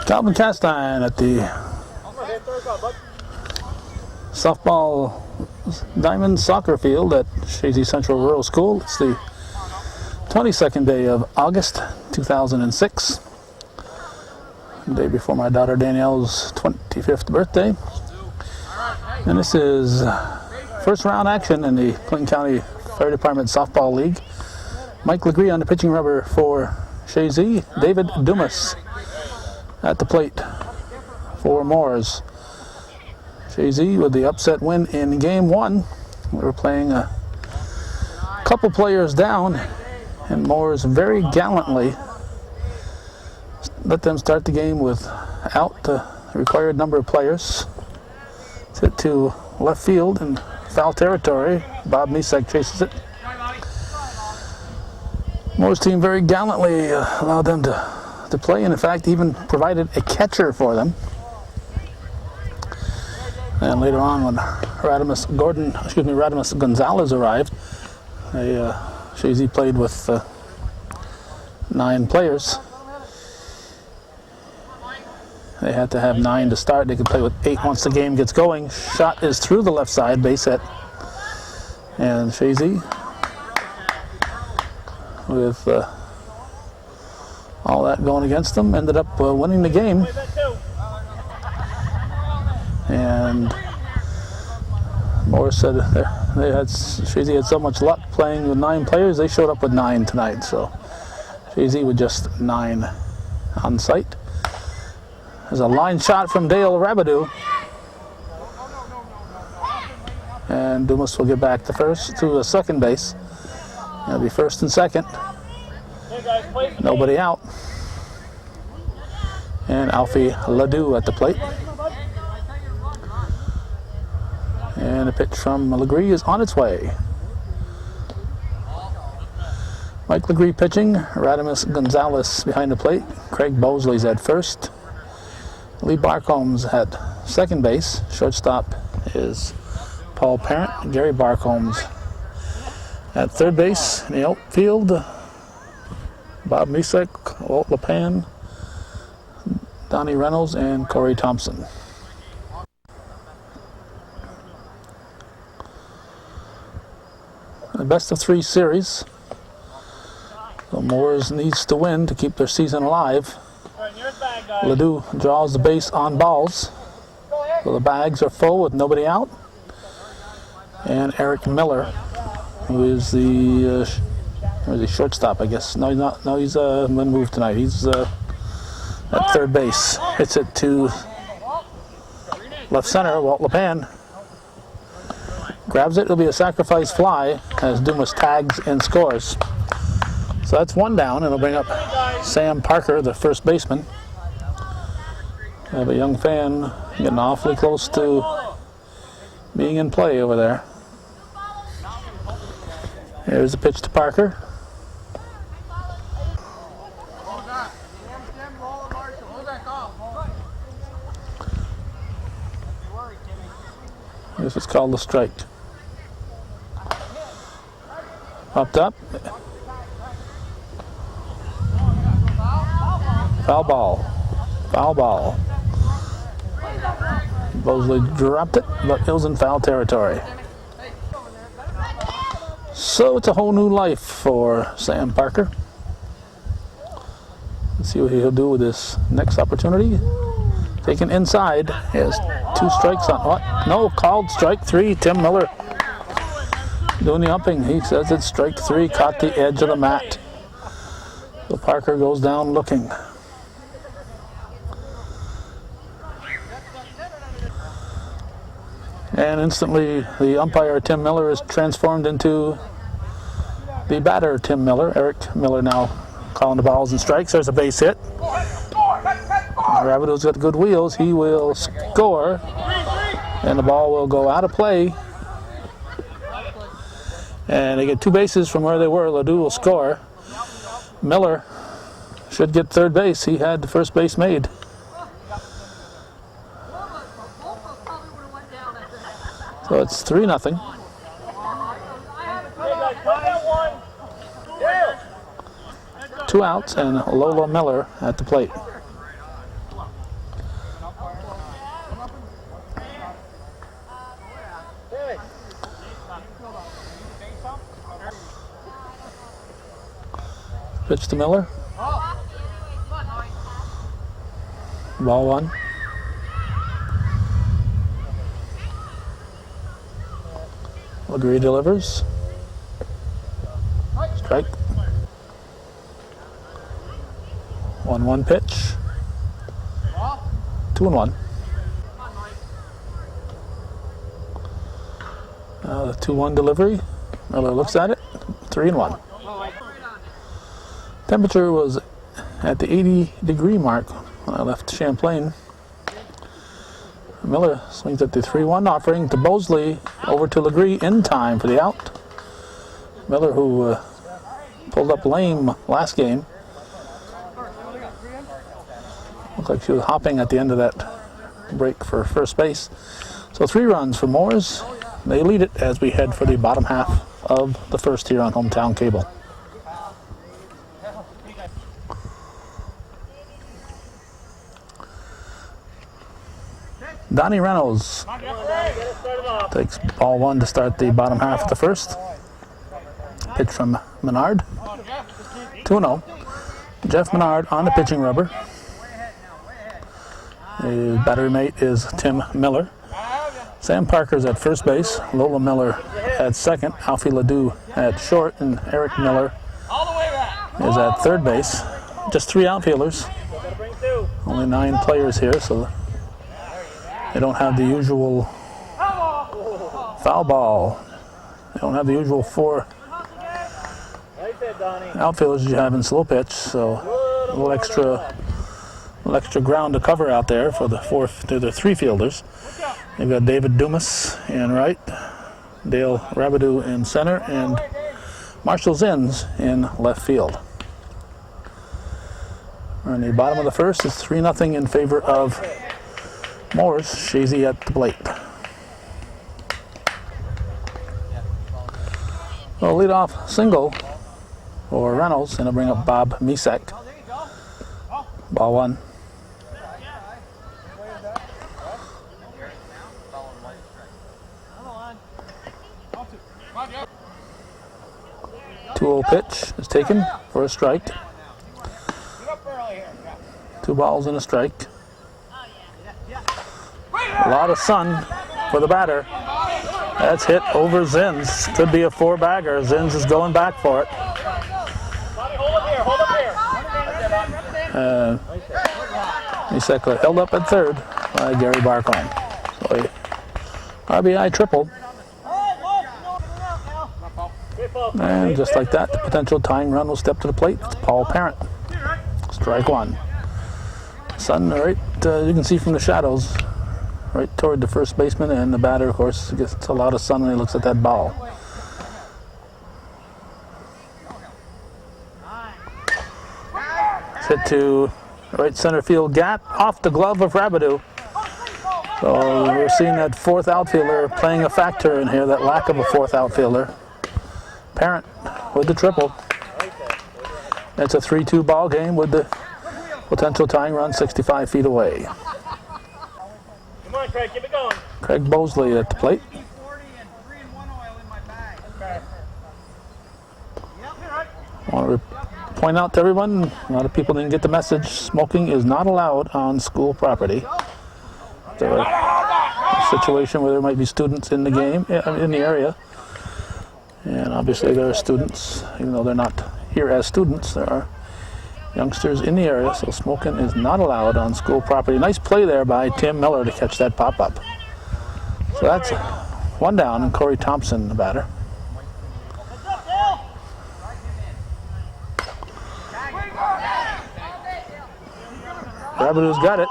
Calvin Castine at the softball diamond soccer field at Chazy Central Rural School. It's the 22nd day of August 2006, the day before my daughter Danielle's 25th birthday. And this is first round action in the Clinton County Fire Department Softball League. Mike Legree on the pitching rubber for Chazy. David Dumas at the plate for Mooers. Chazy with the upset win in game one. We were playing a couple players down, and Mooers very gallantly let them start the game without the required number of players. It's hit to left field in foul territory. Bob Misek chases it. Mooers team very gallantly allowed them to play, and in fact even provided a catcher for them. And later on, when Radimus Gonzalez arrived, Chazy played with 9 players. They had to have 9 to start. They could play with 8 once the game gets going. Shot is through the left side, base hit. And Chazy, with all that going against them, ended up winning the game. And Mooers said Chazy had so much luck playing with 9 players, they showed up with 9 tonight. So Chazy with just 9 on site. There's a line shot from Dale Rabidou. And Dumas will get back to second base. It'll be first and second. Nobody out. And Alfie Ledoux at the plate. And a pitch from Legree is on its way. Mike Legree pitching. Radimus Gonzalez behind the plate. Craig Bosley's at first. Lee Barcomb's at second base. Shortstop is Paul Parent. Gary Barcomb's at third base. In the outfield, Bob Misek, Walt LePan, Donnie Reynolds, and Corey Thompson. The best of 3 series. So Mooers needs to win to keep their season alive. Ledoux draws the base on balls. So the bags are full with nobody out. And Eric Miller, who is the shortstop, I guess. No, he's not. No, he's been moved tonight. He's at third base. Hits it to left center. Walt LePan grabs it. It'll be a sacrifice fly as Dumas tags and scores. So that's 1 down. It'll bring up Sam Parker, the first baseman. I have a young fan getting awfully close to being in play over there. Here's the pitch to Parker. This is called a strike. Popped up. Foul ball. Foul ball. Bosley dropped it, but it was in foul territory. So it's a whole new life for Sam Parker. Let's see what he'll do with this next opportunity. Taken inside. He has 2 strikes on what? No, called strike 3. Tim Miller doing the umping. He says it's strike 3, caught the edge of the mat. So Parker goes down looking. And instantly the umpire Tim Miller is transformed into the batter Tim Miller. Eric Miller now calling the balls and strikes. There's a base hit. Rabidou's got good wheels. He will score, and the ball will go out of play. And they get 2 bases from where they were. Ledoux will score. Miller should get third base. He had the first base made. So it's 3-0. Two outs and Lola Miller at the plate. Pitch to Miller. Ball one. Legree delivers. Strike. 1-1 pitch. 2-1. The 2-1 delivery. Miller looks at it. 3-1. Temperature was at the 80-degree mark when I left Champlain. Miller swings at the 3-1 offering to Bosley, over to Legree in time for the out. Miller, who pulled up lame last game. Looked like she was hopping at the end of that break for first base. So 3 runs for Moores. They lead it as we head for the bottom half of the first here on Hometown Cable. Donnie Reynolds takes ball one to start the bottom half of the first. Pitch from Menard. 2-0. Jeff Menard on the pitching rubber. His battery mate is Tim Miller. Sam Parker's at first base. Lola Miller at second. Alfie Ledoux at short. And Eric Miller is at third base. Just 3 outfielders. Only 9 players here, so they don't have the usual foul ball. They don't have the usual 4 outfielders you have in slow pitch, so a little extra ground to cover out there for the 3 fielders. They've got David Dumas in right, Dale Rabideau in center, and Marshall Zins in left field. On the bottom of the first, it's 3-0 in favor of Moores. Chazy at the plate. Well, leadoff single for Reynolds, and I'll bring up Bob Misek. Ball one. Two-0 pitch is taken for a strike. 2 balls and a strike. A lot of sun for the batter. That's hit over Zins. Could be a 4-bagger. Zins is going back for it. Misek held up at third by Gary Barcombe. So RBI triple. And just like that, the potential tying run will step to the plate. It's Paul Parent. Strike one. Sun right, you can see from the shadows, right toward the first baseman, and the batter, of course, gets a lot of sun when he looks at that ball. It's hit to right center field gap, off the glove of Rabideau. So we're seeing that 4th outfielder playing a factor in here, that lack of a 4th outfielder. Parent with the triple. It's a 3-2 ball game with the potential tying run 65 feet away. Come on, Craig, keep it going. Craig Bosley at the plate. I want to point out to everyone, a lot of people didn't get the message, smoking is not allowed on school property. There's a situation where there might be students in the game, in the area. And obviously there are students, even though they're not here as students, there are youngsters in the area, so smoking is not allowed on school property. Nice play there by Tim Miller to catch that pop-up. So that's 1 down, and Corey Thompson, the batter. Rabideau's got it.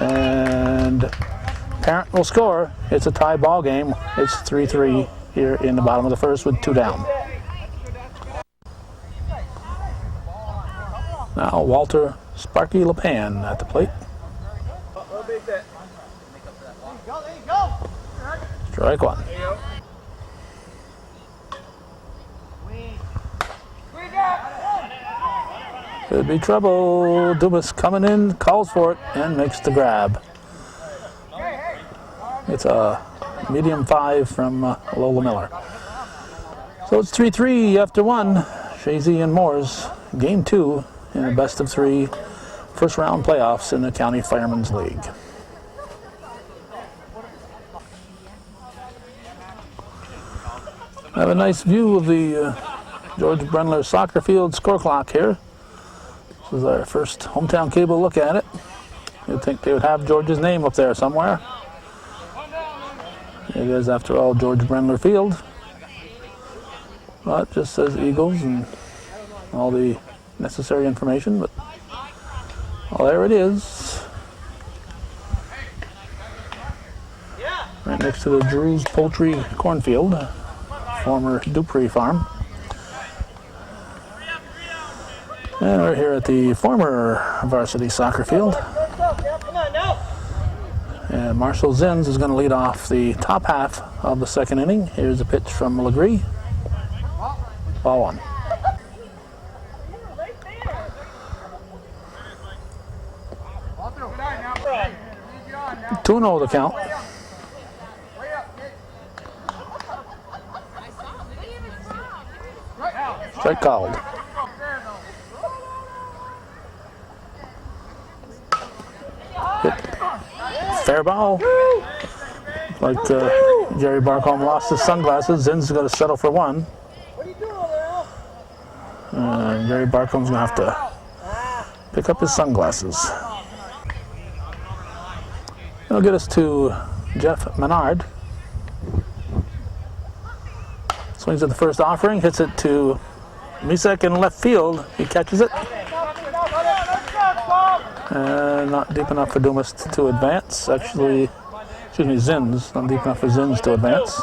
And Parent will score. It's a tie ball game. It's 3-3 here in the bottom of the first with 2 down. Now Walter Sparky LePan at the plate. Strike one. Could be trouble. Dubas coming in, calls for it, and makes the grab. It's a medium 5 from Lola Miller. So it's 3-3 after one. Chazy and Mooers, game 2 in a best of 3 first round playoffs in the County Firemen's League. I have a nice view of the George Brenler soccer field score clock here. This is our first hometown cable look at it. You'd think they would have George's name up there somewhere. It is, after all, George Brenler Field. Well, it just says Eagles and all the necessary information, but well, there it is. Right next to the Drew's Poultry Cornfield, former Dupree Farm. And we're here at the former varsity soccer field. And Marshall Zins is going to lead off the top half of the second inning. Here's a pitch from Legree. Ball 1. 2-0 the count. Strike called. Hit. Fair ball. Like Jerry Barcombe lost his sunglasses. Zinn's going to settle for 1. Jerry Barcombe's going to have to pick up his sunglasses. It'll get us to Jeff Menard. Swings at the first offering, hits it to Misek in left field. He catches it. Not deep enough for Dumas to advance. Actually, excuse me, Zins. Not deep enough for Zins to advance.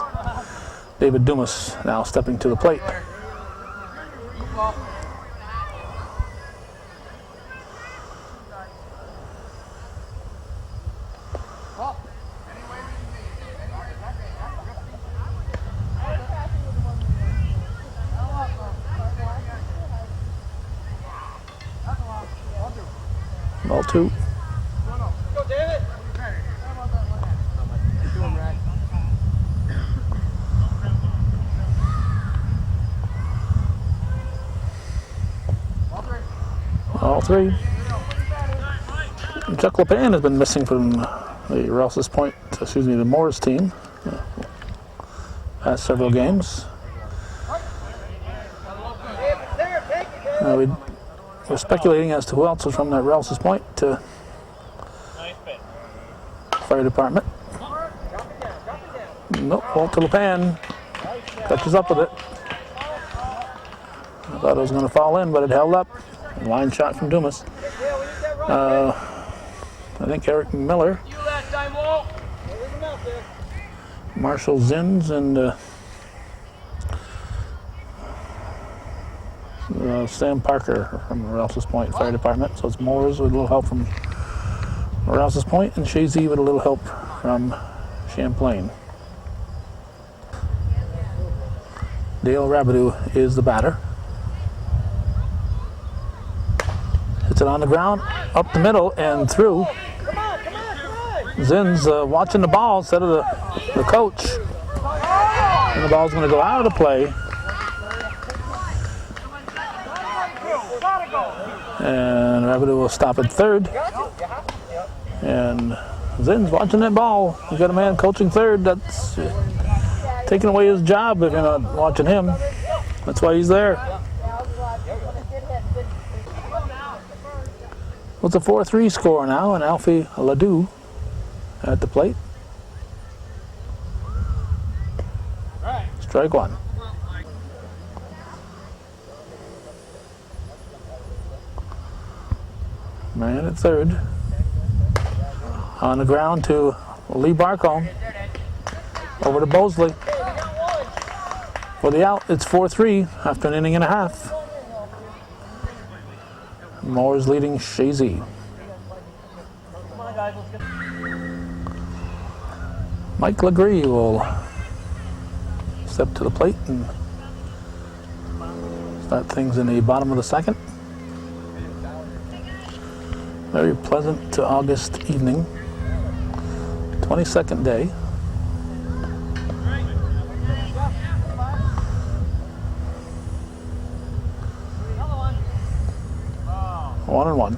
David Dumas now stepping to the plate. Ball 2. Go, David. Ball 3. Chuck LePan has been missing from the Rouse's Point, the Mooers team, past several games. We're speculating as to who else was from that Rouse's Point fire department. Nope, Walter LePan catches up with it. I thought it was going to fall in, but it held up. Line shot from Dumas. I think Eric Miller, Marshall Zins, and Sam Parker from Rouse's Point Fire Department. So it's Mooers with a little help from Rouse's Point, and Chazy with a little help from Champlain. Dale Rabideau is the batter. Hits it on the ground, up the middle, and through. Zins watching the ball instead of the coach. And the ball's going to go out of the play. And Rabideau will stop at third. And Zins watching that ball. You got a man coaching third. That's taking away his job if you're not watching him. That's why he's there. Well, it's a 4-3 score now, and Alfie Ledoux at the plate. Strike 1. Man at third. On the ground to Lee Barcombe. Over to Bosley. For the out, it's 4-3 after an inning and a half. Mooers leading Chazy. Mike Legree will step to the plate and start things in the bottom of the second. Very pleasant August evening, 22nd day. 1-1.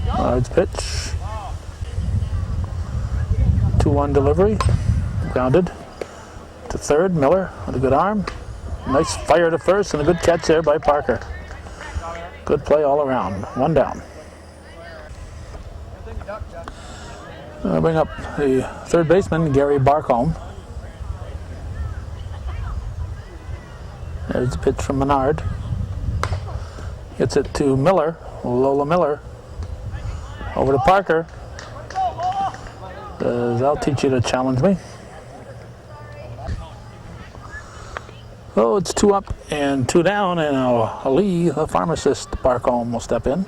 Menard's pitch. 2-1 delivery. Grounded to third. Miller with a good arm. Nice fire to first and a good catch there by Parker. Good play all around. 1 down. I'll bring up the third baseman, Gary Barcombe. There's the pitch from Menard. Gets it to Miller, Lola Miller. Over to Parker. I'll teach you to challenge me. Oh, it's 2 up and 2 down, and Ali, the pharmacist, Barcombe, will step in.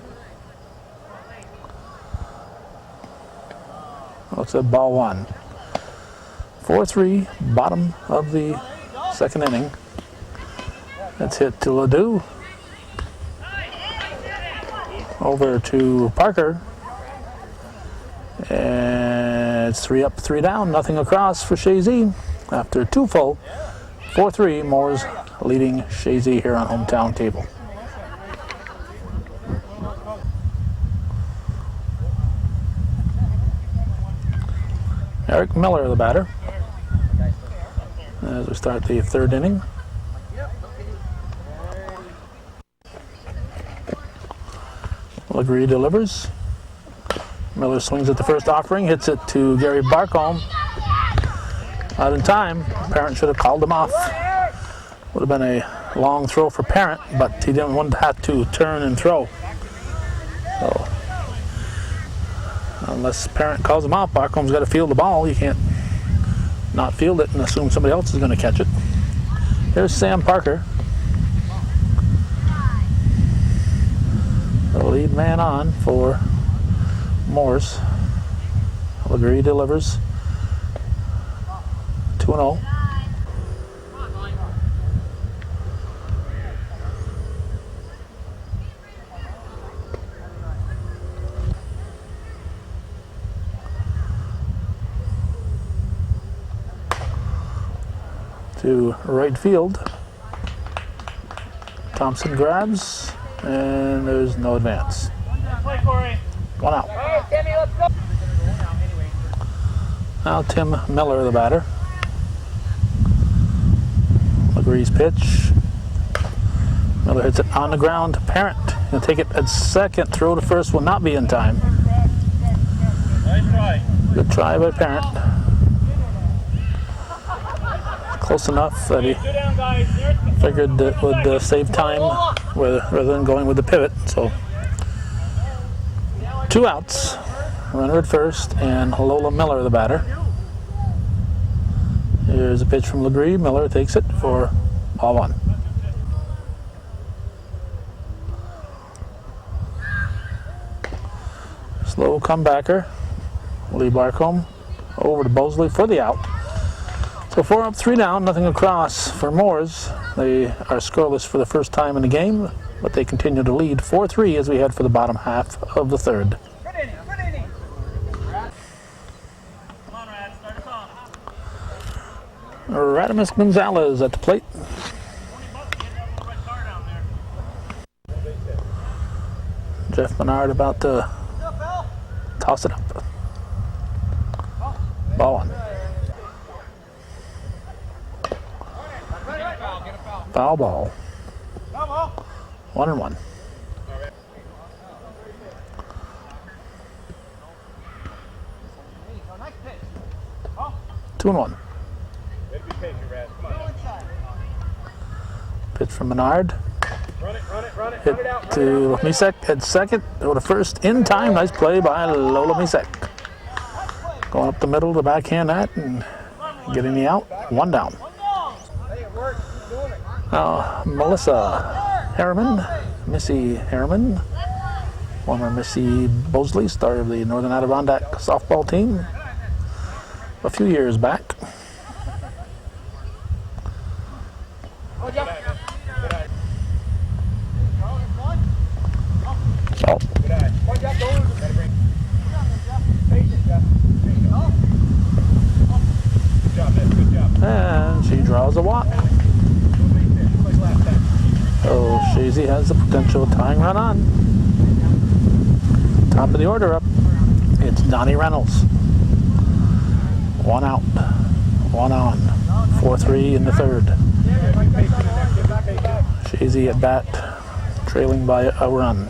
Looks at ball 1. 4-3, bottom of the second inning. That's hit to Ledoux. Over to Parker. And it's 3 up, 3 down, nothing across for Chazy. After 2 full, 4-3, Moores leading Chazy here on hometown cable. Eric Miller, the batter, as we start the third inning. Legree delivers. Miller swings at the first offering, hits it to Gary Barcombe. Not in time. Parent should have called him off. Would have been a long throw for Parent, but he didn't want to have to turn and throw. So, unless Parent calls him off, Barcombe's got to field the ball. You can't not field it and assume somebody else is going to catch it. Here's Sam Parker. The lead man on for Moores. Legree delivers. 2-0. To right field. Thompson grabs, and there's no advance. 1 out. Now Tim Miller, the batter. Legree's pitch. Miller hits it on the ground to Parent. He'll take it at second. Throw to first will not be in time. Good try by Parent. Close enough that he figured it would save time rather than going with the pivot. So 2 outs. Runner at first, and Lola Miller, the batter. Here's a pitch from Legree. Miller takes it for ball 1. Slow comebacker. Lee Barcombe over to Bosley for the out. So 4 up, 3 down, nothing across for Moores. They are scoreless for the first time in the game, but they continue to lead 4-3 as we head for the bottom half of the third. Radimus Gonzalez at the plate. Jeff Menard about to toss it up. Ball 1. Foul ball. 1-1. Two and 1. Pitch from Menard. Hit to Misek at second. Go to first in time. Nice play by Lola Misek. Going up the middle to backhand that and getting the out. 1 down. Now Melissa Harriman, Missy Harriman, former Missy Bosley, star of the Northern Adirondack softball team a few years back. And she draws a walk. So Chazy has the potential tying run on. Top of the order up. It's Donnie Reynolds. 1 out, 1 on. 4-3 in the third. Chazy at bat, trailing by a run.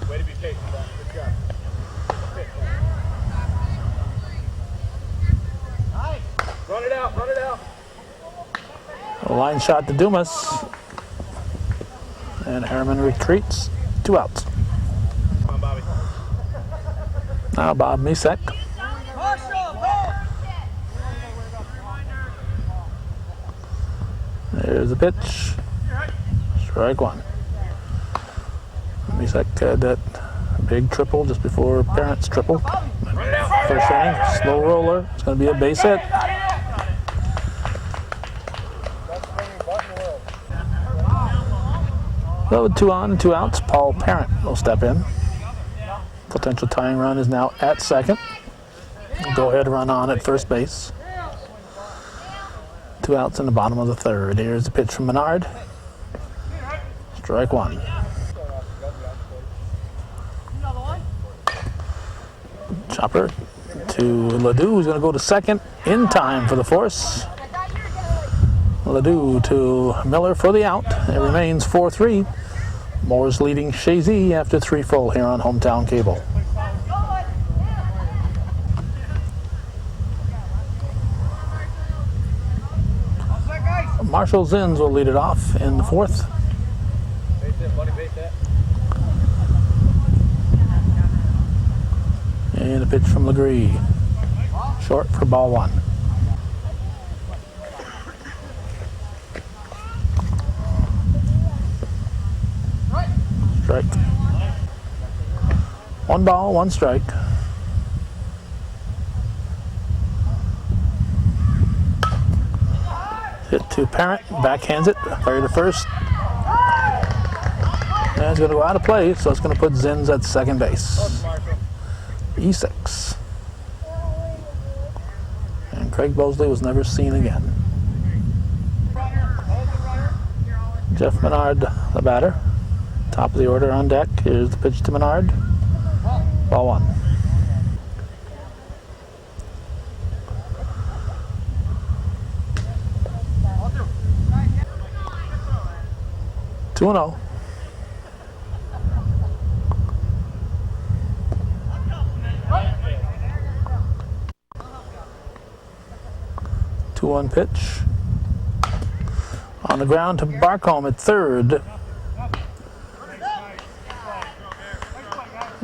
Way to be patient, good job. Nice. Run it out, run it out. A line shot to Dumas. And Harriman retreats. 2 outs. Come on, Bobby. Now Bob Misek. There's a pitch. Strike 1. Misek had that big triple just before Parents triple. First inning, slow roller. It's going to be a base hit. So with 2 on and 2 outs, Paul Parent will step in. Potential tying run is now at second. Go ahead run on at first base. 2 outs in the bottom of the third. Here's the pitch from Menard. Strike 1. Chopper to Ledoux, who's going to go to second in time for the force. Ledoux to Miller for the out. It remains 4-3. Moores leading Chazy after 3 full here on Hometown Cable. Marshall Zins will lead it off in the 4th. Base hit, buddy, base hit. And a pitch from Legree. Short for ball 1. Strike. 1 ball, 1 strike. Hit to Parent, backhands it, fire to first. And it's going to go out of play, so it's going to put Zins at second base. E6. And Craig Bosley was never seen again. Jeff Menard, the batter. Top of the order on deck. Here's the pitch to Menard. Ball 1. Two and 0. Two 1 pitch. On the ground to Barcombe at third.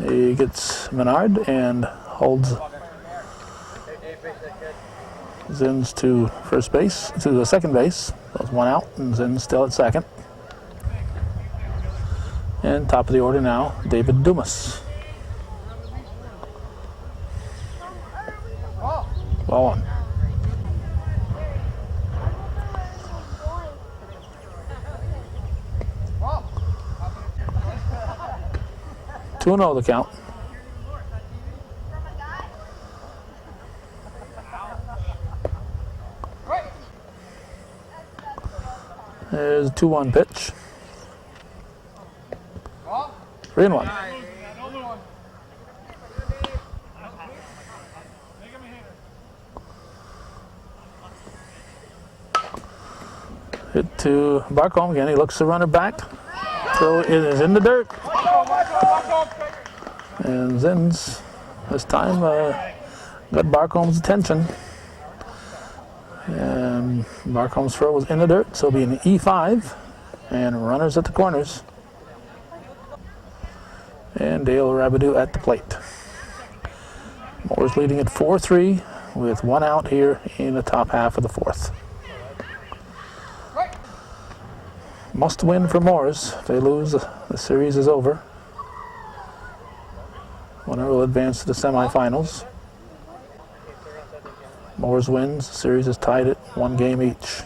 He gets Menard and holds Zins to first base, to the second base. That's 1 out, and Zins still at second. And top of the order now, David Dumas. Ball 1. Two and 0 the count. There's a 2-1 pitch. 3-1. Hit to Barcombe again. He looks the runner back. Throw it is in the dirt. And Zins this time got Barcombe's attention. And Barcombe's throw was in the dirt, so it'll be an E5. And runners at the corners. And Dale Rabidou at the plate. Moores leading at 4-3 with 1 out here in the top half of the 4th. Must win for Moores. If they lose, the series is over. Winner will advance to the semifinals. Moores wins, the series is tied at 1 game each.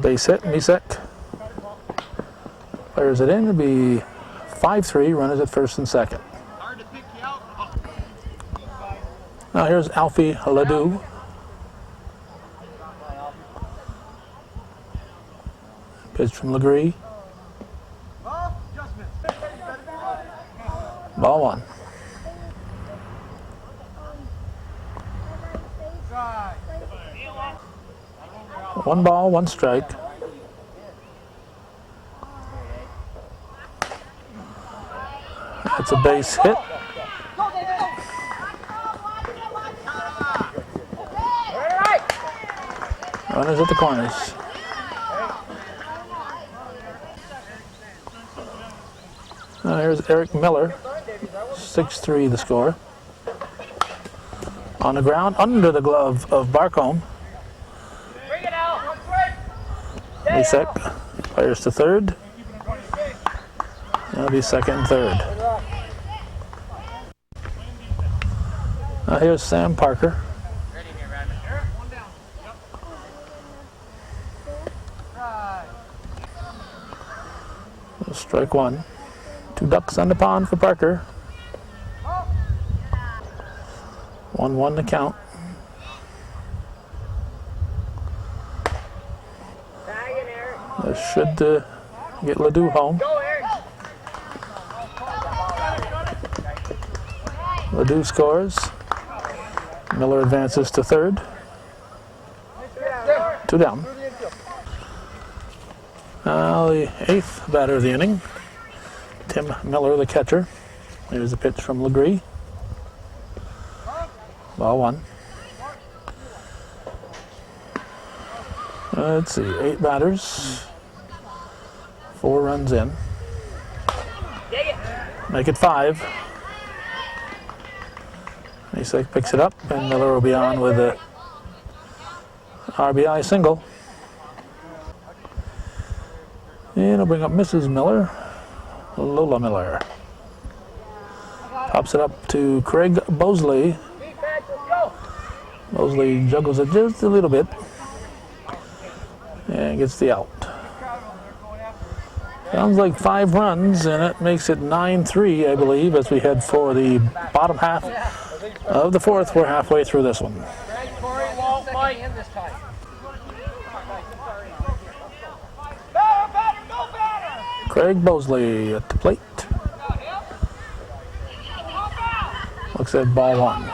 Base hit, Misek. Fires it in, it'll be 5-3, runners at first and second. Now here's Alfie Ledoux. Pitch from Legree. Ball one. One ball, one strike. That's a base hit. Runners at the corners. Here's Eric Miller, 6-3 the score. On the ground, under the glove of Barcombe. Misek fires to third. That'll be second and third. Here's Sam Parker. Strike one. 2 ducks on the pond for Parker. 1-1 to count. This should get Ledoux home. Ledoux scores. Miller advances to third. 2 down. Now the 8th batter of the inning, Tim Miller, the catcher. Here's a pitch from Legree. Ball one. Let's see, 8 batters, 4 runs in. Make it 5. Misek picks it up, and Miller will be on with a RBI single. And I'll bring up Mrs. Miller, Lola Miller. Pops it up to Craig Bosley. Bosley juggles it just a little bit and gets the out. Sounds like 5 runs, and it makes it 9-3, I believe, as we head for the bottom half of the 4th. We're halfway through this one. Craig Bosley at the plate. Looks at ball one.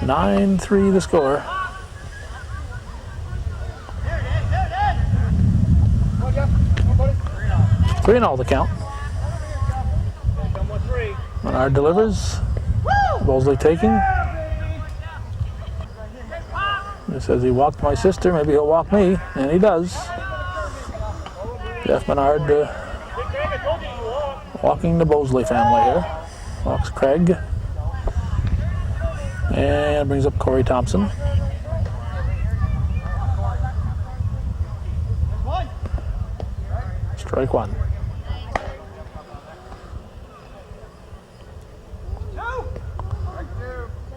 9-3 the score. Three and all the count. Menard delivers. Bosley taking. He says he walked my sister, maybe he'll walk me, and he does. Jeff Menard walking the Bosley family here. Walks Craig. And brings up Corey Thompson. Strike one.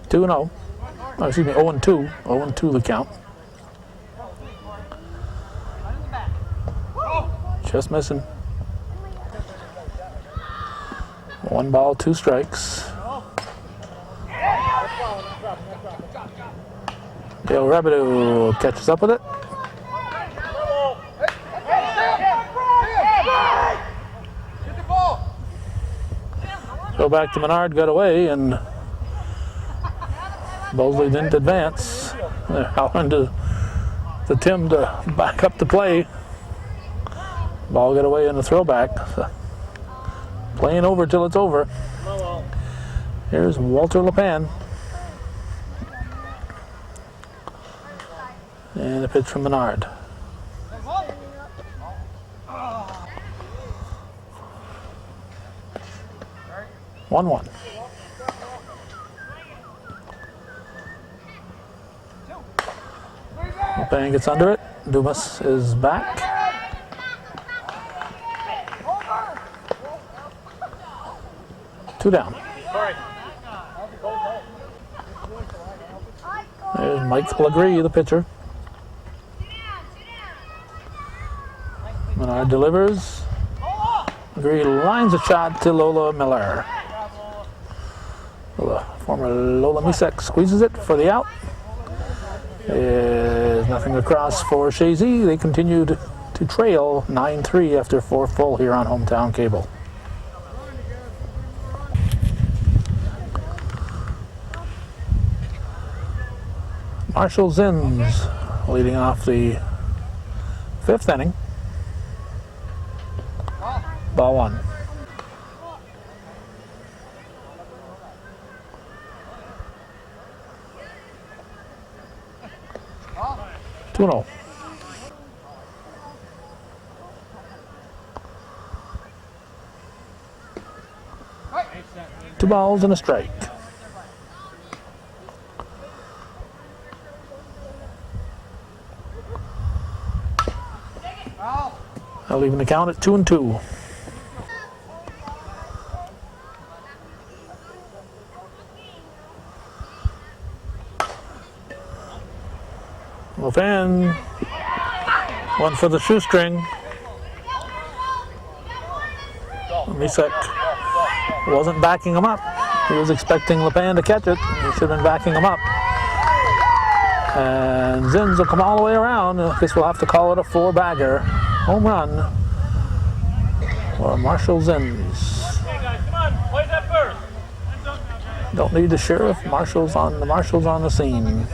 2-0. Oh, excuse me, 0-2. 0-2 the count. Just missing. 1 ball, 2 strikes. Dale Rabideau catches up with it. Go back to Menard, got away, and Bosley didn't advance. They're hollering to Tim to back up the play. Ball got away in the throwback. Playing over till it's over. Here's Walter LePan. And a pitch from Menard. One. LePan gets under it. Dumas is back. Two down. There's Mike Legree, the pitcher. Menard delivers. Legree lines a shot to Lola Miller. The former Lola Misek squeezes it for the out. Is nothing across for Chazy. They continued to trail 9-3 after 4 full here on Hometown Cable. Marshall Zins leading off the 5th inning. Ball 1. 2-0. Two balls and a strike. Now leaving the count at 2-2. Lefan went for the shoestring. Misek wasn't backing him up. He was expecting Lepan to catch it. He should have been backing him up. And Zins will come all the way around. I guess we'll have to call it a 4-bagger. Home run for Marshall Zins. Hey guys, come on, play that first. Don't need the sheriff. Marshall's on the scene.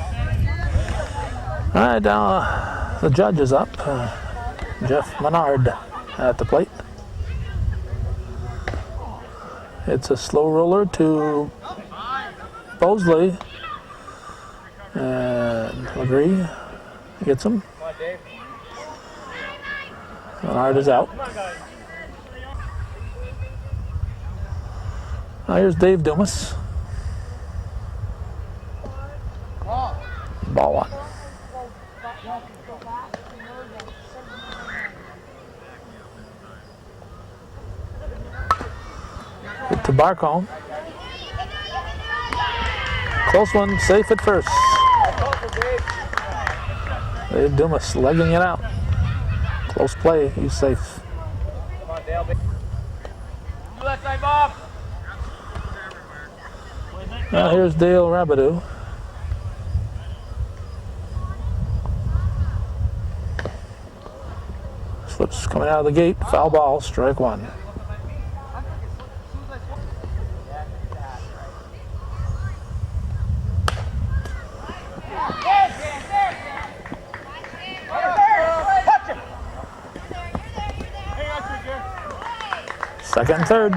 All right, now the judge is up. Jeff Menard at the plate. It's a slow roller to Bosley. And Legree gets him. Menard is out. Now here's Dave Dumas. Ball 1. Hit to Barcombe. Close one, safe at first. Dave Dumas legging it out. Close play, he's safe. Come on, Dale. You left side, Bob. Now here's Dale Rabideau. Slips coming out of the gate, foul ball, strike 1. Second and third.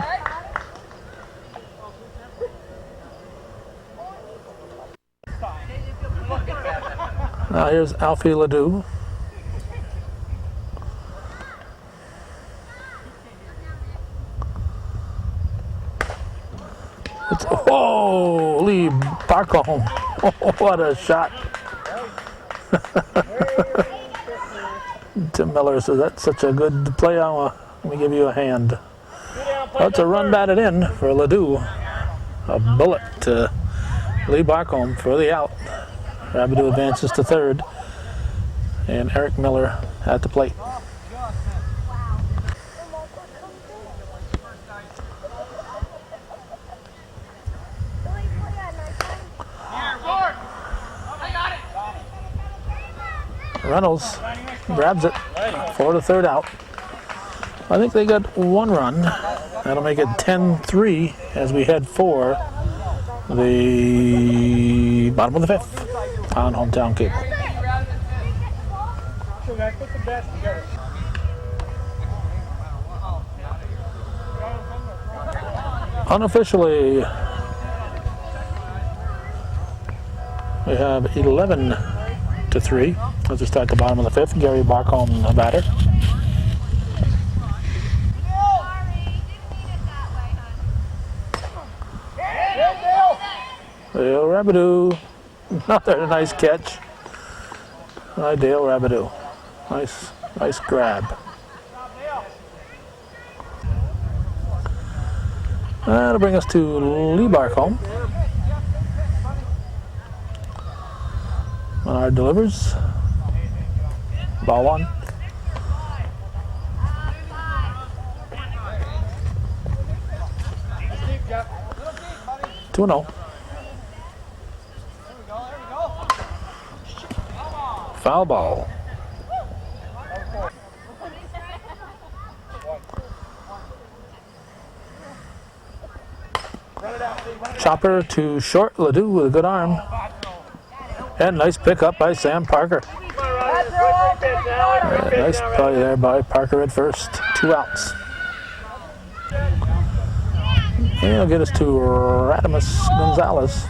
Now here's Alfie Ledoux. It's, oh, Lee Barcombe. Oh, what a shot. Tim Miller says that's such a good play. Let me give you a hand. That's a run batted in for Ledoux. A bullet to Lee Barcombe for the out. Rabideau advances to third. And Eric Miller at the plate. Reynolds grabs it for the third out. I think they got 1 run. That'll make it 10-3 as we head for the bottom of the 5th on Hometown Cable. Unofficially, we have 11-3 as we start the bottom of the 5th. Gary Barcombe, the batter. Dale Rabideau, another nice catch by Dale Rabideau. Nice grab. That'll bring us to Lee Barcombe. Menard delivers. Ball 1. Foul ball. Chopper to short. Ledoux with a good arm. And nice pickup by Sam Parker. Nice play there by Parker at first. 2 outs. And he'll get us to Radimus Gonzalez.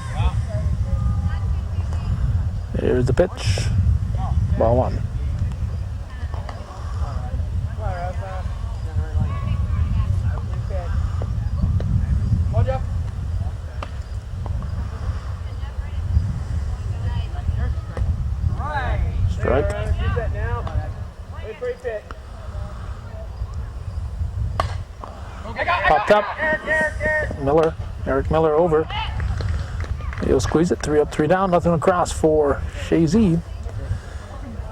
Here's the pitch. Ball 1. Strike. Popped up. Eric Miller over. He'll squeeze it. 3 up, 3 down. Nothing across for Chazy.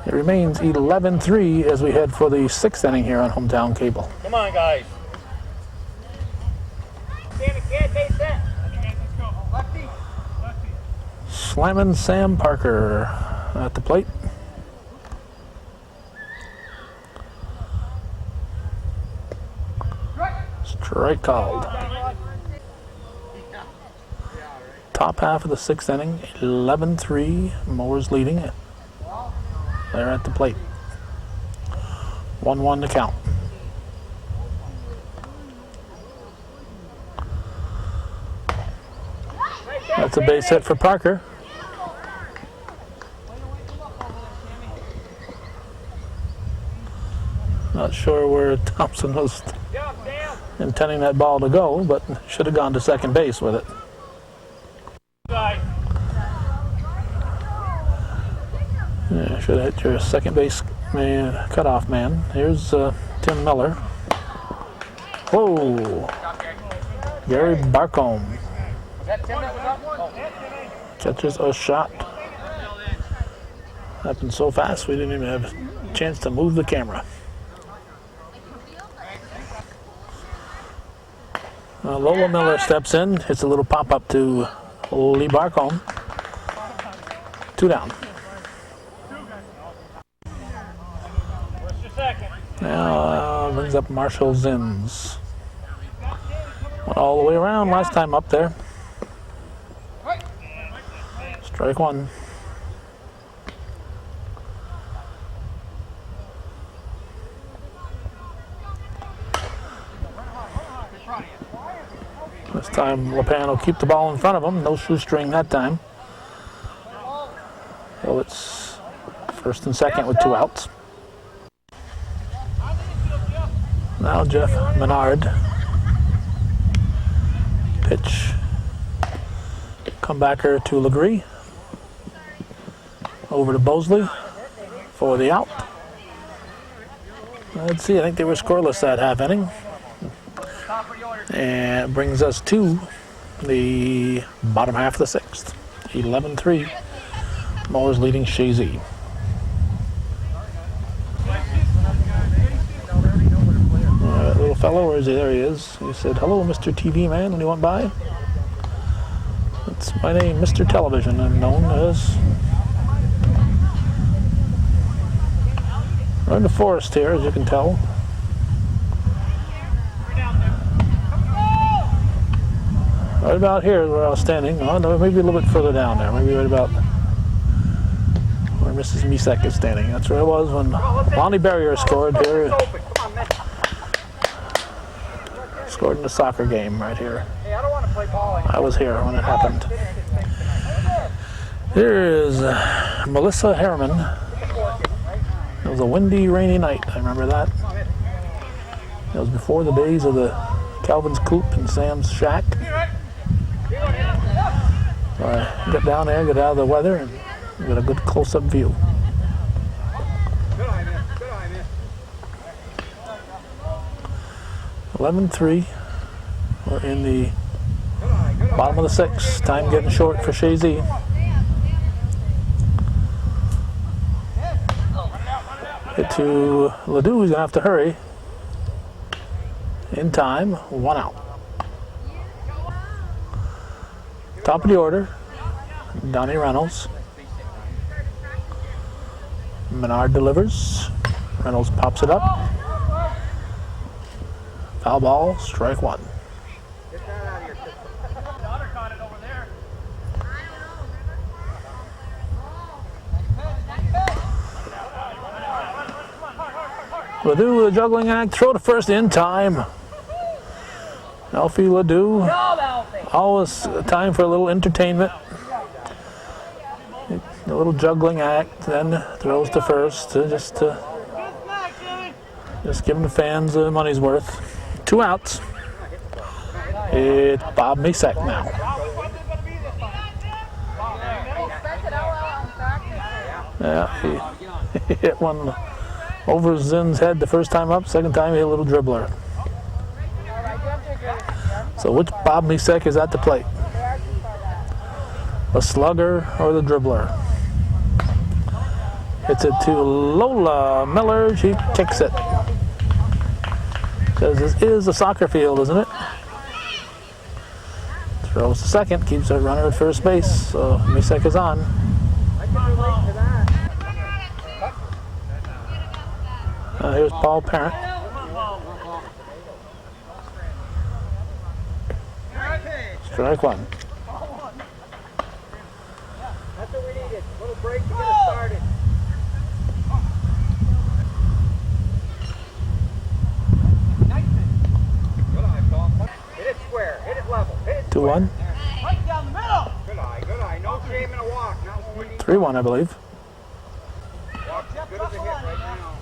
It remains 11-3 as we head for the 6th inning here on Hometown Cable. Come on, guys. Slamming Sam Parker at the plate. Strike called. Top half of the 6th inning, 11-3. Mooers leading it. They're at the plate. 1-1 to count. That's a base hit for Parker. Not sure where Thompson was intending that ball to go, but should have gone to second base with it. Yeah, should have hit your second base cutoff man. Here's Tim Miller. Whoa! Gary Barcombe catches a shot. Happened so fast we didn't even have a chance to move the camera. Lola Miller steps in, hits a little pop-up to Lee Barcombe. 2 down. Now brings up Marshall Zims. Went all the way around last time up there. Strike 1. This time LePan will keep the ball in front of him. No shoestring that time. So it's 1st and 2nd with 2 outs. Now Jeff Menard. Pitch. Comebacker to Legree. Over to Bosley for the out. Let's see, I think they were scoreless that half inning. And it brings us to the bottom half of the 6th. 11-3. Mooers leading Chazy. Little fellow, where is he? There he is. He said, "Hello, Mr. TV man," when he went by. That's my name, Mr. Television, I'm known as. We're in the forest here, as you can tell. Right about here is where I was standing. Oh, no, maybe a little bit further down there. Maybe right about where Mrs. Misek is standing. That's where I was when Lonnie Barrier scored here. Scored in a soccer game right here. I was here when it happened. Here is Melissa Harriman. It was a windy, rainy night. I remember that. It was before the days of the Calvin's Coop and Sam's Shack. So I get down there, get out of the weather, and get a good close-up view. Good eye, man. Good eye, man. 11-3. We're in the bottom of the 6th. Time getting short for Chazy. Hit to Ledoux. He's going to have to hurry. In time. 1 out. Top of the order. Donnie Reynolds. Menard delivers. Reynolds pops it up. Foul ball, strike one. Get that out of your system. Daughter caught it over there. Ledoux with a juggling act, throw to first in time. Alfie Ledoux, always time for a little entertainment. A little juggling act, then throws to first, just giving the fans money's worth. 2 outs. It's Bob Misek now. Yeah, he hit one over Zinn's head the first time up, second time he hit a little dribbler. So which Bob Misek is at the plate? The slugger or the dribbler? Hits it to Lola Miller, she kicks it. Says this is a soccer field, isn't it? Throws to second, keeps a runner at first base, so Misek is on. Here's Paul Parent. Strike one. That's what we needed. A little break to get us started. Good eye, Paul. Hit it square. Hit it level. Hit it 2-1. right down the middle. Good eye. Good eye. No shame in a walk. Now 3-1, I believe. Walk as good as a hit right now.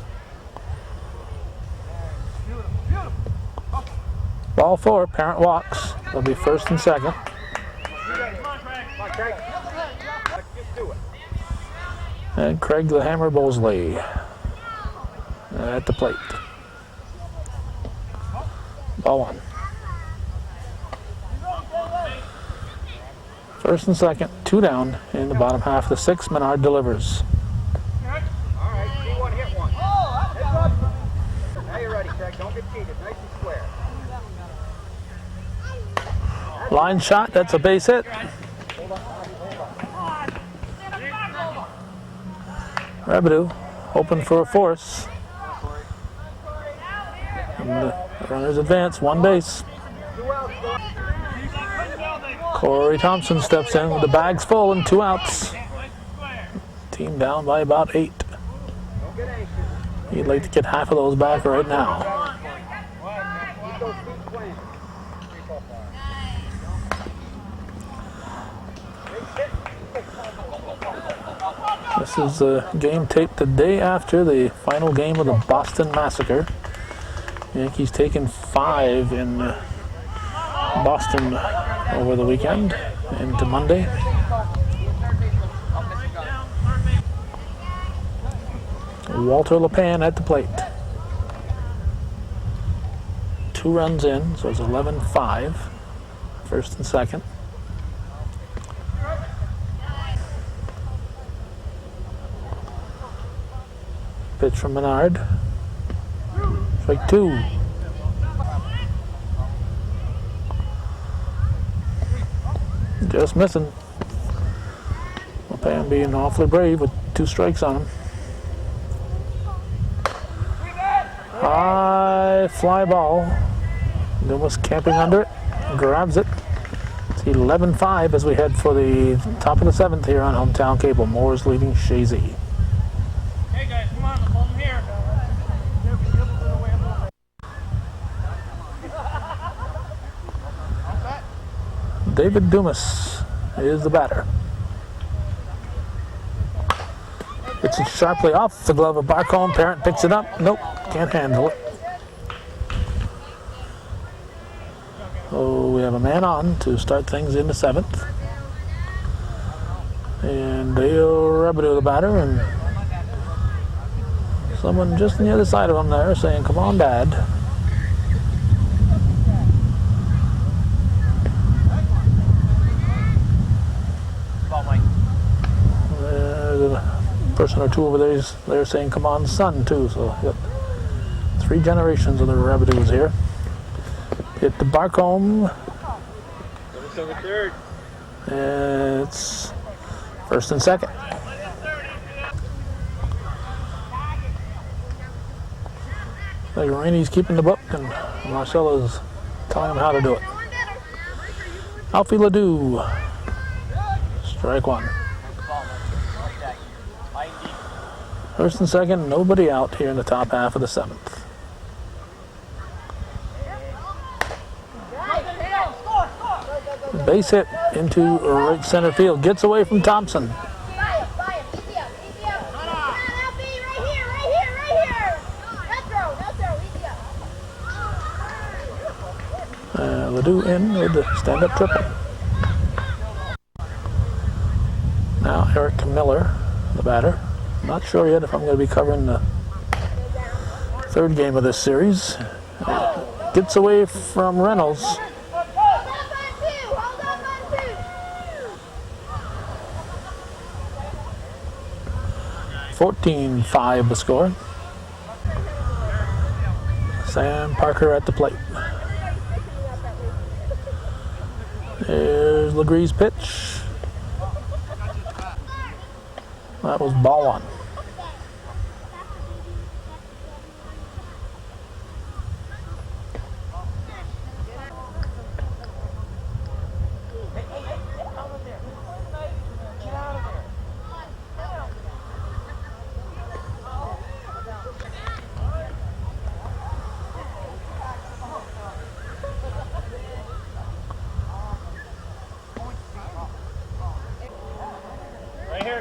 Ball 4, Parent walks. They'll be first and second. Come on, Craig. Just do it. And Craig the Hammer Bosley at the plate. Ball 1. First and second, 2 down in the bottom half of the 6th. Menard delivers. All right, see one, hit one. Now you're ready, Craig. Don't get cheated. Nice and square. Line shot, that's a base hit. Rabideau hoping for a force. And the runners advance, 1 base. Corey Thompson steps in with the bags full and 2 outs. Team down by about 8. He'd like to get half of those back right now. This is a game taped the day after the final game of the Boston Massacre. Yankees taking 5 in Boston over the weekend into Monday. Walter LePan at the plate. 2 runs in, so it's 11-5. First and second. Pitch from Menard. Strike 2. Just missing. LePan being awfully brave with 2 strikes on him. High fly ball. Dumas camping under it. Grabs it. It's 11-5 as we head for the top of the 7th here on Hometown Cable. Mooers leading Chazy. Hey guys, come on, hold them here. David Dumas is the batter. It's sharply off the glove of Barcombe. Parent picks it up. Nope, can't handle it. So we have a man on to start things in the 7th. And Dale Rabideau the batter, and someone just on the other side of him there saying, "Come on, Dad." There's a person or two over there saying, "Come on, son," too. So got 3 generations of the Rabideaus here. Hit the Barcombe. It's first and second. Like Rainey's keeping the book and Marcella's telling him how to do it. Alfie Ledoux. Strike one. First and second, nobody out here in the top half of the seventh. Base hit into right center field. Gets away from Thompson. Ledoux in with the stand-up triple. Now Eric Miller, the batter. Not sure yet if I'm going to be covering the third game of this series. Gets away from Reynolds. 14-5 the score. Sam Parker at the plate. There's Legree's pitch. That was ball one.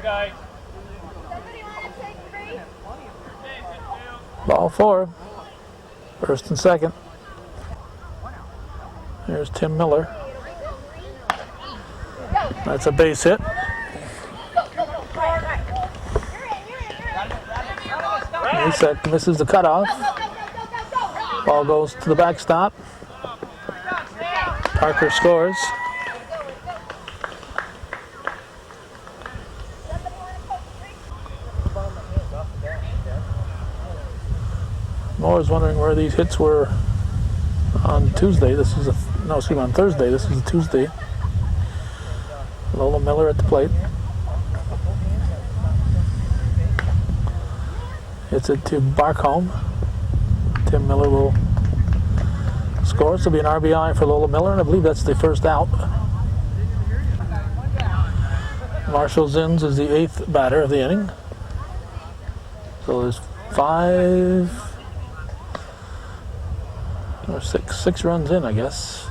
Guys. Ball four. First and second. There's Tim Miller. That's a base hit. Reset misses the cutoff. Ball goes to the backstop. Parker scores. Mooers wondering where these hits were on Tuesday. This is on Thursday. This is a Tuesday. Lola Miller at the plate. Hits it to Barcombe. Tim Miller will score. This will be an RBI for Lola Miller, and I believe that's the first out. Marshall Zins is the 8th batter of the inning. So there's 5 or 6 runs in, I guess.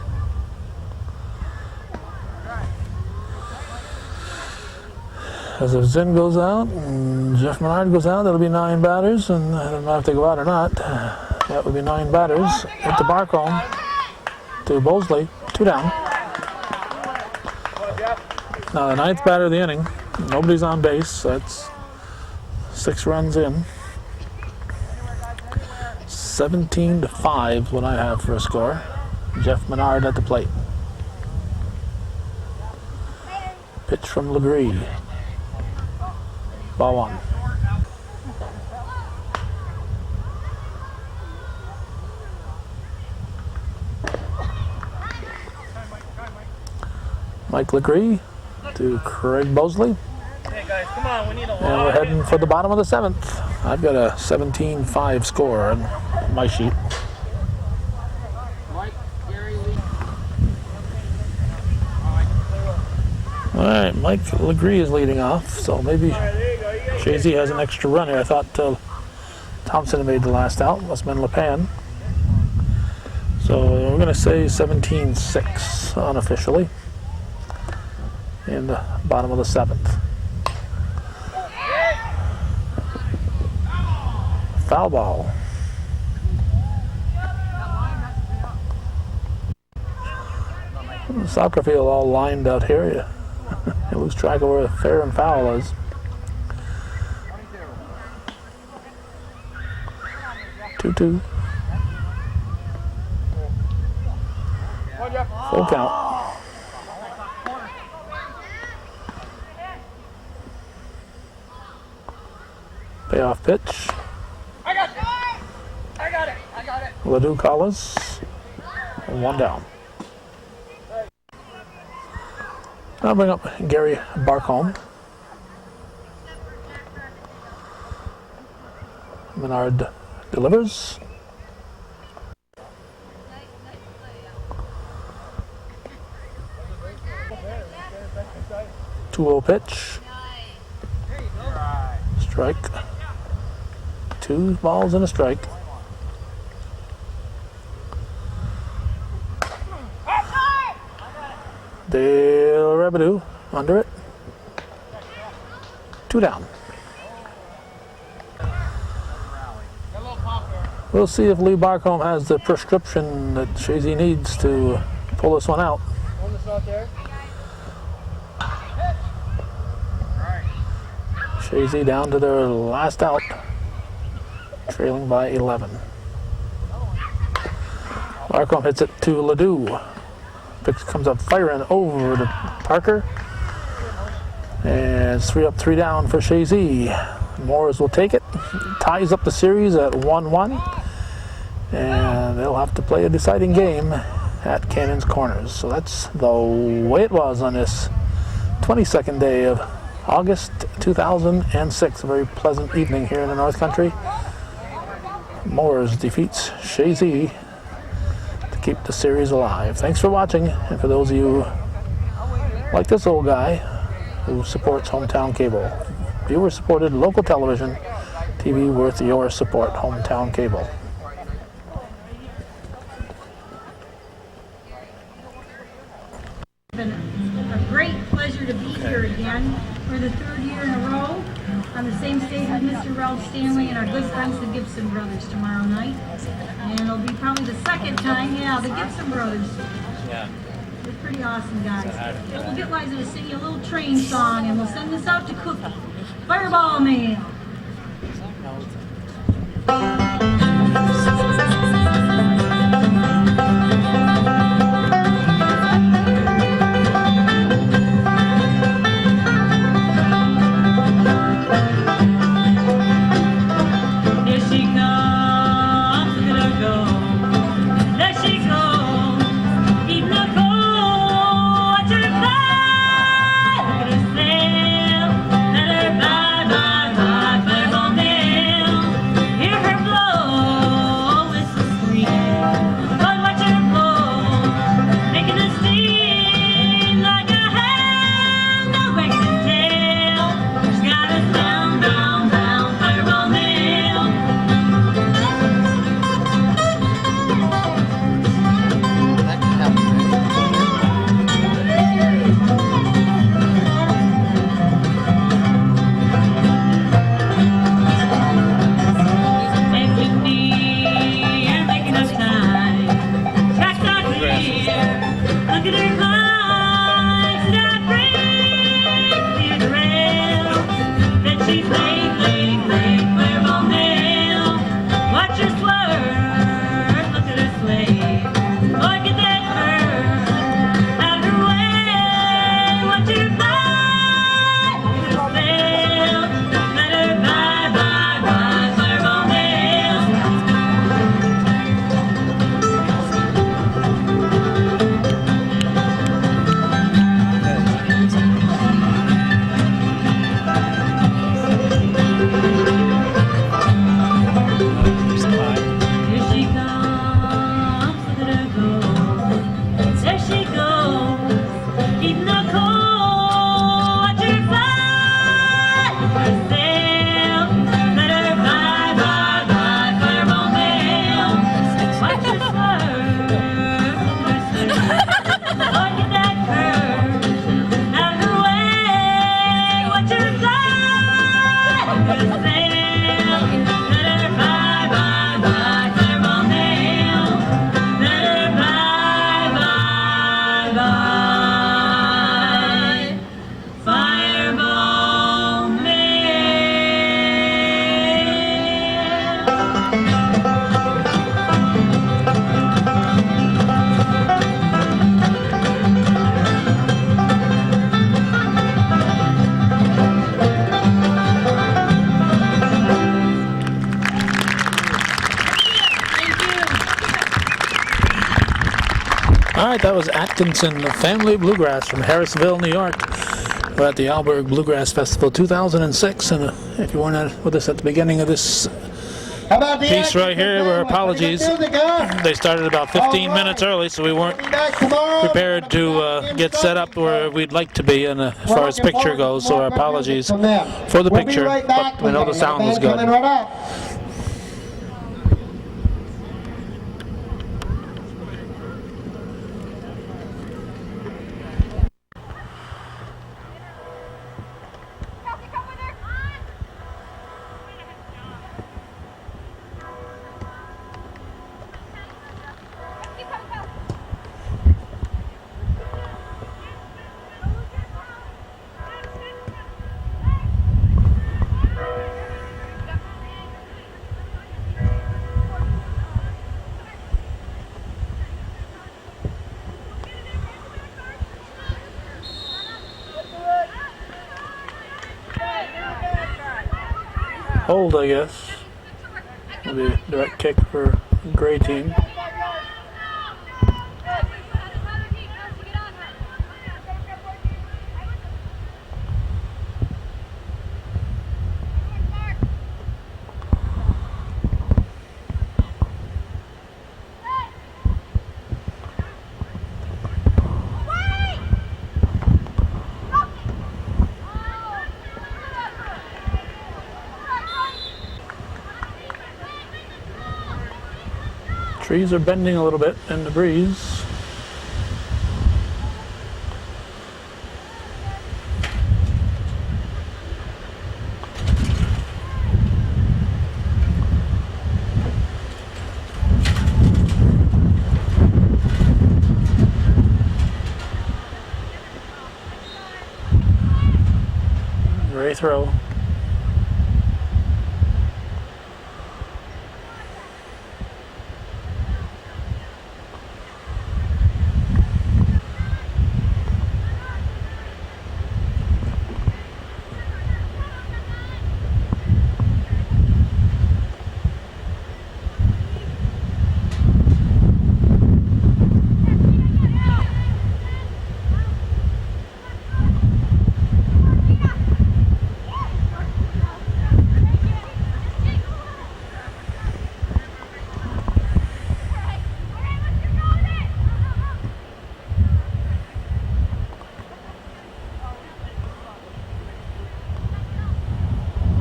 As if Zinn goes out and Jeff Menard goes out, that'll be 9 batters, and I don't know if they go out or not. That would be 9 batters. Hit the Barcombe to Bosley, 2 down. Now the 9th batter of the inning. Nobody's on base. So that's 6 runs in. 17-5 what I have for a score. Jeff Menard at the plate. Pitch from Legree. Ball one. Mike Legree to Craig Bosley. Hey guys, come on, we need a lot. And we're heading for the bottom of the 7th. I've got a 17-5 score on my sheet. All right, Mike Legree is leading off, so maybe Chazy has an extra run here. I thought Thompson had made the last out. Must have been LePan. So we're going to say 17-6 unofficially in the bottom of the 7th. Foul ball. The soccer field all lined out here. You lose track of where the fair and foul is. Two. Full count. Payoff pitch. I got it. Ledoux Collins. 1 down. I'll bring up Gary Barcombe. Menard delivers. 2-0 pitch. Strike. 2 balls and a strike. Dale Rebideau under it. 2 down. We'll see if Lee Barcombe has the prescription that Chazy needs to pull this one out. Chazy down to their last out, trailing by 11. Barcombe hits it to Ledoux. Comes up firing over to Parker. And it's 3 up, 3 down for Chazy. Moores will take it. Ties up the series at 1-1. And they'll have to play a deciding game at Cannon's Corners. So that's the way it was on this 22nd day of August 2006. A very pleasant evening here in the North Country. Moores defeats Chazy to keep the series alive. Thanks for watching, and for those of you like this old guy who supports Hometown Cable. Viewer-supported local television, TV worth your support. Hometown Cable. It's been a great pleasure to be here again for the 3rd year in a row on the same stage with Mr. Ralph Stanley and our good friends, the Gibson Brothers, tomorrow night. And it'll be probably the 2nd time, the Gibson Brothers. Yeah. They're pretty awesome guys. We'll get Liza to sing you a little train song, and we'll send this out to Cookie. Fireball Man. That was Atkinson Family Bluegrass from Harrisville, New York. We're at the Alberg Bluegrass Festival 2006, and if you weren't with us at the beginning of this How about the piece right here. Our Pretty good apologies. music, huh? They started about 15 minutes early, so we weren't Be back tomorrow. prepared to get set up where we'd like to be and as far as picture goes, so our apologies for the We'll be picture, right back. but we know the sound was Coming good. right up. Hold, I guess. Maybe a direct kick for the gray team. Trees are bending a little bit in the breeze. Great throw.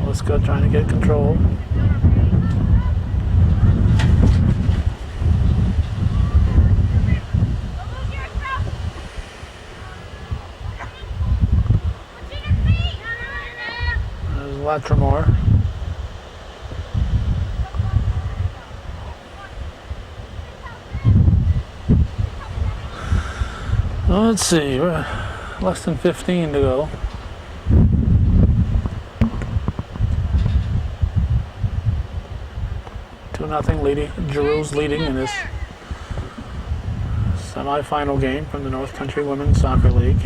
Liska trying to get control. There's Latrimore. Well, let's see, we're less than 15 to go. Nothing leading. Giroux's leading in this semi-final game from the North Country Women's Soccer League.